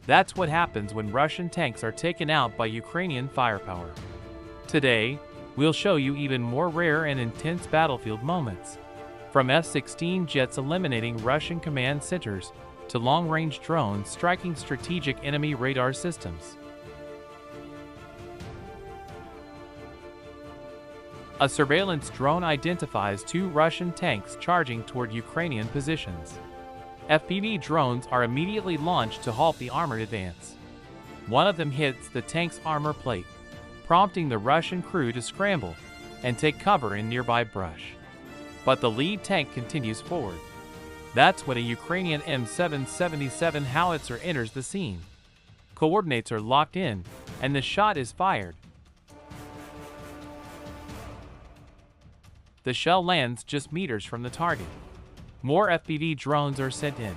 That's what happens when Russian tanks are taken out by Ukrainian firepower. Today, we'll show you even more rare and intense battlefield moments. From F-16 jets eliminating Russian command centers to long-range drones striking strategic enemy radar systems. A surveillance drone identifies 2 Russian tanks charging toward Ukrainian positions. FPV drones are immediately launched to halt the armored advance. One of them hits the tank's armor plate, prompting the Russian crew to scramble and take cover in nearby brush. But the lead tank continues forward. That's when a Ukrainian M777 howitzer enters the scene. Coordinates are locked in, and the shot is fired. The shell lands just meters from the target. More FPV drones are sent in.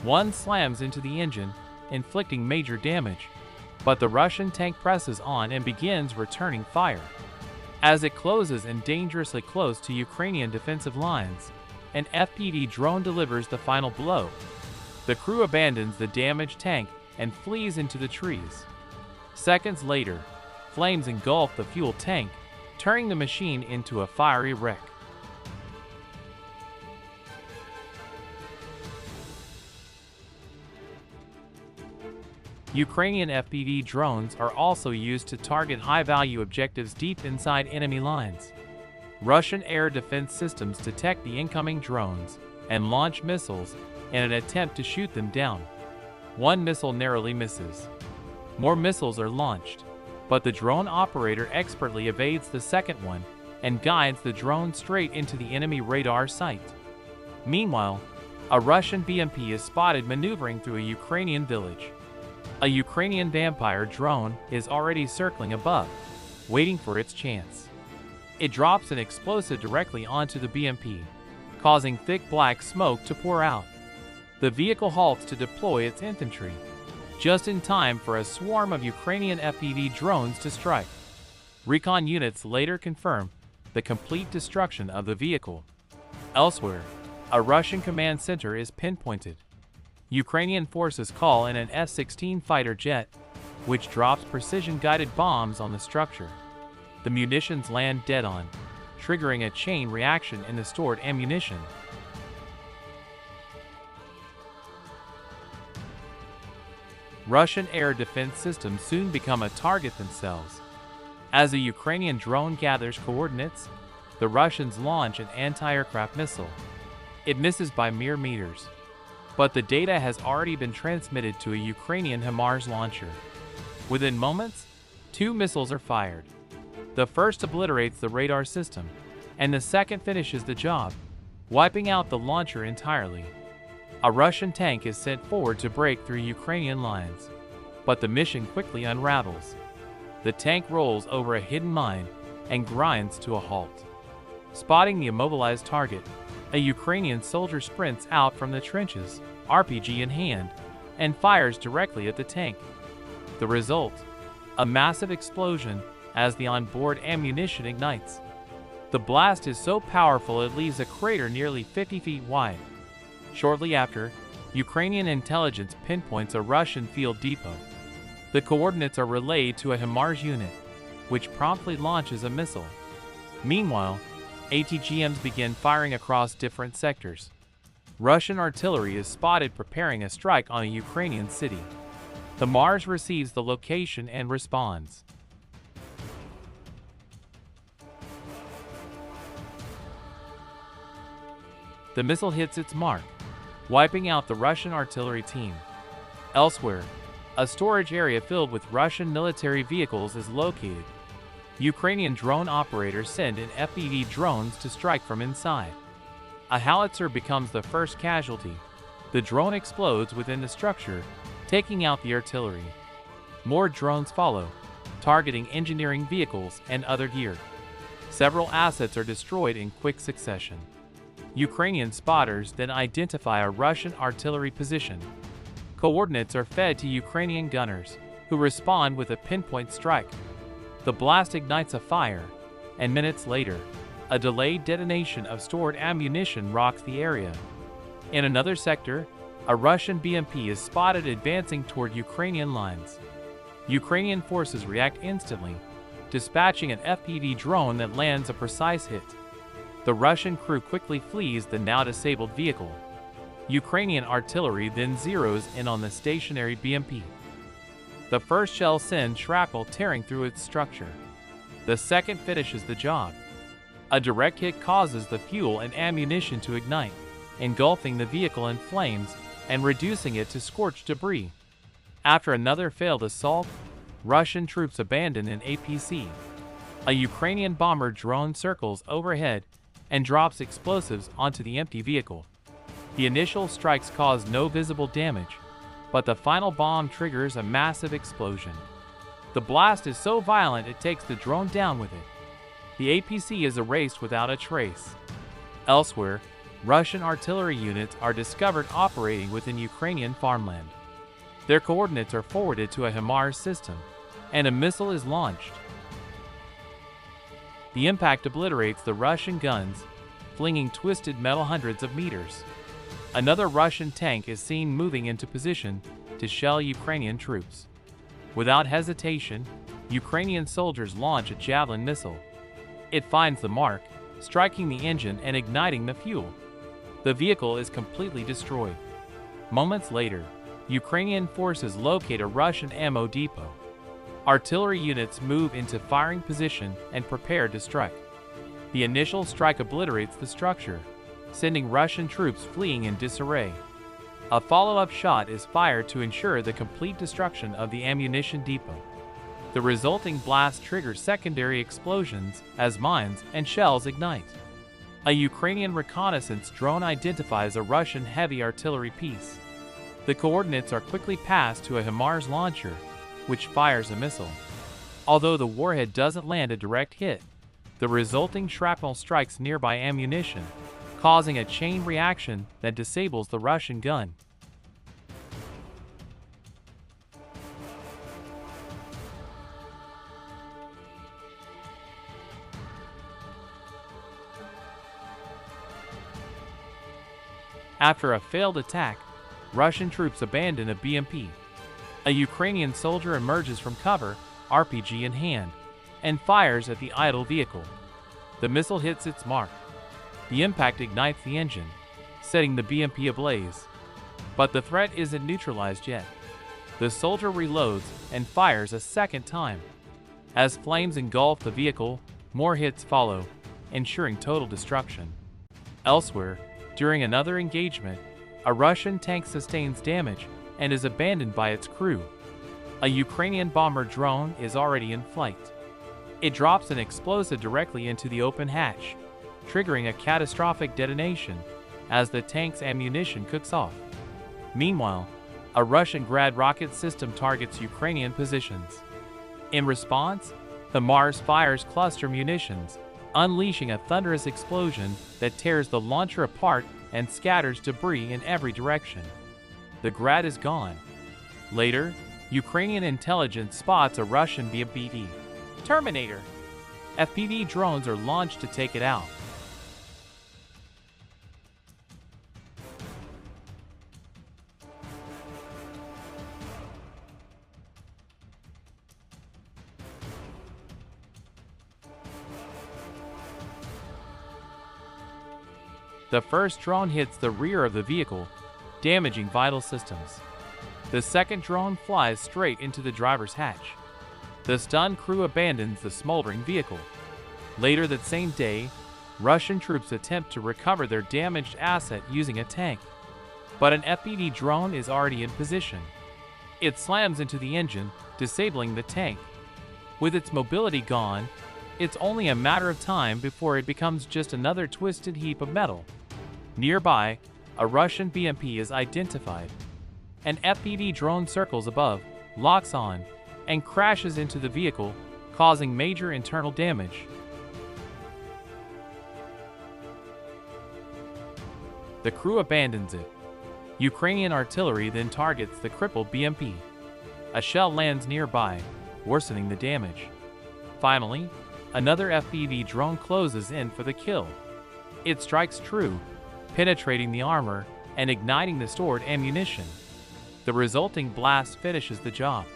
One slams into the engine, inflicting major damage, but the Russian tank presses on and begins returning fire. As it closes in dangerously close to Ukrainian defensive lines, an FPV drone delivers the final blow. The crew abandons the damaged tank and flees into the trees. Seconds later, flames engulf the fuel tank, turning the machine into a fiery wreck. Ukrainian FPV drones are also used to target high-value objectives deep inside enemy lines. Russian air defense systems detect the incoming drones and launch missiles in an attempt to shoot them down. One missile narrowly misses. More missiles are launched, but the drone operator expertly evades the second one and guides the drone straight into the enemy radar site. Meanwhile, a Russian BMP is spotted maneuvering through a Ukrainian village. A Ukrainian Vampire drone is already circling above, waiting for its chance. It drops an explosive directly onto the BMP, causing thick black smoke to pour out. The vehicle halts to deploy its infantry, just in time for a swarm of Ukrainian FPV drones to strike. Recon units later confirm the complete destruction of the vehicle. Elsewhere, a Russian command center is pinpointed. Ukrainian forces call in an F-16 fighter jet, which drops precision-guided bombs on the structure. The munitions land dead-on, triggering a chain reaction in the stored ammunition. Russian air defense systems soon become a target themselves. As a Ukrainian drone gathers coordinates, the Russians launch an anti-aircraft missile. It misses by mere meters, but the data has already been transmitted to a Ukrainian HIMARS launcher. Within moments, 2 missiles are fired. The first obliterates the radar system, and the second finishes the job, wiping out the launcher entirely. A Russian tank is sent forward to break through Ukrainian lines, but the mission quickly unravels. The tank rolls over a hidden mine and grinds to a halt. Spotting the immobilized target, a Ukrainian soldier sprints out from the trenches, RPG in hand, and fires directly at the tank. The result? A massive explosion as the onboard ammunition ignites. The blast is so powerful it leaves a crater nearly 50 feet wide. Shortly after, Ukrainian intelligence pinpoints a Russian field depot. The coordinates are relayed to a HIMARS unit, which promptly launches a missile. Meanwhile, ATGMs begin firing across different sectors. Russian artillery is spotted preparing a strike on a Ukrainian city. The Mars receives the location and responds. The missile hits its mark, wiping out the Russian artillery team. Elsewhere, a storage area filled with Russian military vehicles is located. Ukrainian drone operators send in FPV drones to strike from inside. A howitzer becomes the first casualty. The drone explodes within the structure, taking out the artillery. More drones follow, targeting engineering vehicles and other gear. Several assets are destroyed in quick succession. Ukrainian spotters then identify a Russian artillery position. Coordinates are fed to Ukrainian gunners, who respond with a pinpoint strike. The blast ignites a fire, and minutes later, a delayed detonation of stored ammunition rocks the area. In another sector, a Russian BMP is spotted advancing toward Ukrainian lines. Ukrainian forces react instantly, dispatching an FPV drone that lands a precise hit. The Russian crew quickly flees the now disabled vehicle. Ukrainian artillery then zeroes in on the stationary BMP. The first shell sends shrapnel tearing through its structure. The second finishes the job. A direct hit causes the fuel and ammunition to ignite, engulfing the vehicle in flames and reducing it to scorched debris. After another failed assault, Russian troops abandon an APC. A Ukrainian bomber drone circles overhead and drops explosives onto the empty vehicle. The initial strikes cause no visible damage, but the final bomb triggers a massive explosion. The blast is so violent it takes the drone down with it. The APC is erased without a trace. Elsewhere, Russian artillery units are discovered operating within Ukrainian farmland. Their coordinates are forwarded to a HIMARS system, and a missile is launched. The impact obliterates the Russian guns, flinging twisted metal hundreds of meters. Another Russian tank is seen moving into position to shell Ukrainian troops. Without hesitation, Ukrainian soldiers launch a Javelin missile. It finds the mark, striking the engine and igniting the fuel. The vehicle is completely destroyed. Moments later, Ukrainian forces locate a Russian ammo depot. Artillery units move into firing position and prepare to strike. The initial strike obliterates the structure, sending Russian troops fleeing in disarray. A follow-up shot is fired to ensure the complete destruction of the ammunition depot. The resulting blast triggers secondary explosions as mines and shells ignite. A Ukrainian reconnaissance drone identifies a Russian heavy artillery piece. The coordinates are quickly passed to a HIMARS launcher, which fires a missile. Although the warhead doesn't land a direct hit, the resulting shrapnel strikes nearby ammunition, causing a chain reaction that disables the Russian gun. After a failed attack, Russian troops abandon a BMP. A Ukrainian soldier emerges from cover, RPG in hand, and fires at the idle vehicle. The missile hits its mark. The impact ignites the engine, setting the BMP ablaze. But the threat isn't neutralized yet. The soldier reloads and fires a second time. As flames engulf the vehicle, more hits follow, ensuring total destruction. Elsewhere, during another engagement, a Russian tank sustains damage and is abandoned by its crew. A Ukrainian bomber drone is already in flight. It drops an explosive directly into the open hatch, triggering a catastrophic detonation as the tank's ammunition cooks off. Meanwhile, a Russian Grad rocket system targets Ukrainian positions. In response, the Mars fires cluster munitions, unleashing a thunderous explosion that tears the launcher apart and scatters debris in every direction. The Grad is gone. Later, Ukrainian intelligence spots a Russian BMP Terminator. FPV drones are launched to take it out. The first drone hits the rear of the vehicle, damaging vital systems. The second drone flies straight into the driver's hatch. The stunned crew abandons the smoldering vehicle. Later that same day, Russian troops attempt to recover their damaged asset using a tank. But an FPV drone is already in position. It slams into the engine, disabling the tank. With its mobility gone, it's only a matter of time before it becomes just another twisted heap of metal. Nearby, a Russian BMP is identified. An FPV drone circles above, locks on, and crashes into the vehicle, causing major internal damage. The crew abandons it. Ukrainian artillery then targets the crippled BMP. A shell lands nearby, worsening the damage. Finally, another FPV drone closes in for the kill. It strikes true, penetrating the armor and igniting the stored ammunition. The resulting blast finishes the job.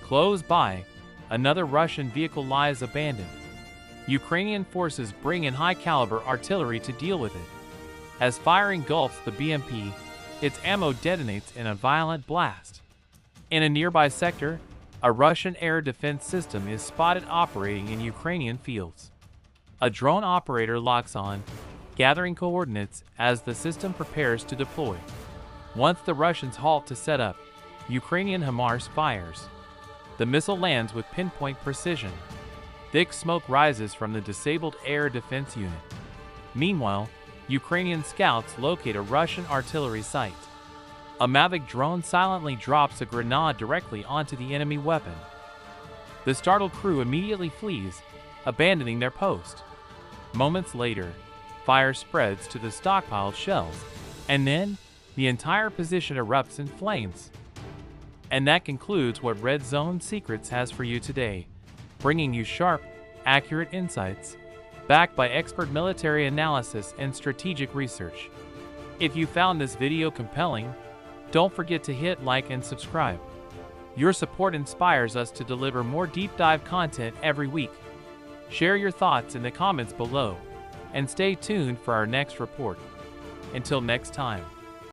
Close by, another Russian vehicle lies abandoned. Ukrainian forces bring in high-caliber artillery to deal with it. As fire engulfs the BMP, its ammo detonates in a violent blast. In a nearby sector, a Russian air defense system is spotted operating in Ukrainian fields. A drone operator locks on, gathering coordinates as the system prepares to deploy. Once the Russians halt to set up, Ukrainian HIMARS fires. The missile lands with pinpoint precision. Thick smoke rises from the disabled air defense unit. Meanwhile, Ukrainian scouts locate a Russian artillery site. A Mavic drone silently drops a grenade directly onto the enemy weapon. The startled crew immediately flees, abandoning their post. Moments later, fire spreads to the stockpiled shells, and then the entire position erupts in flames. And that concludes what Red Zone Secrets has for you today, bringing you sharp, accurate insights, backed by expert military analysis and strategic research. If you found this video compelling, don't forget to hit like and subscribe. Your support inspires us to deliver more deep dive content every week. Share your thoughts in the comments below, and stay tuned for our next report. Until next time.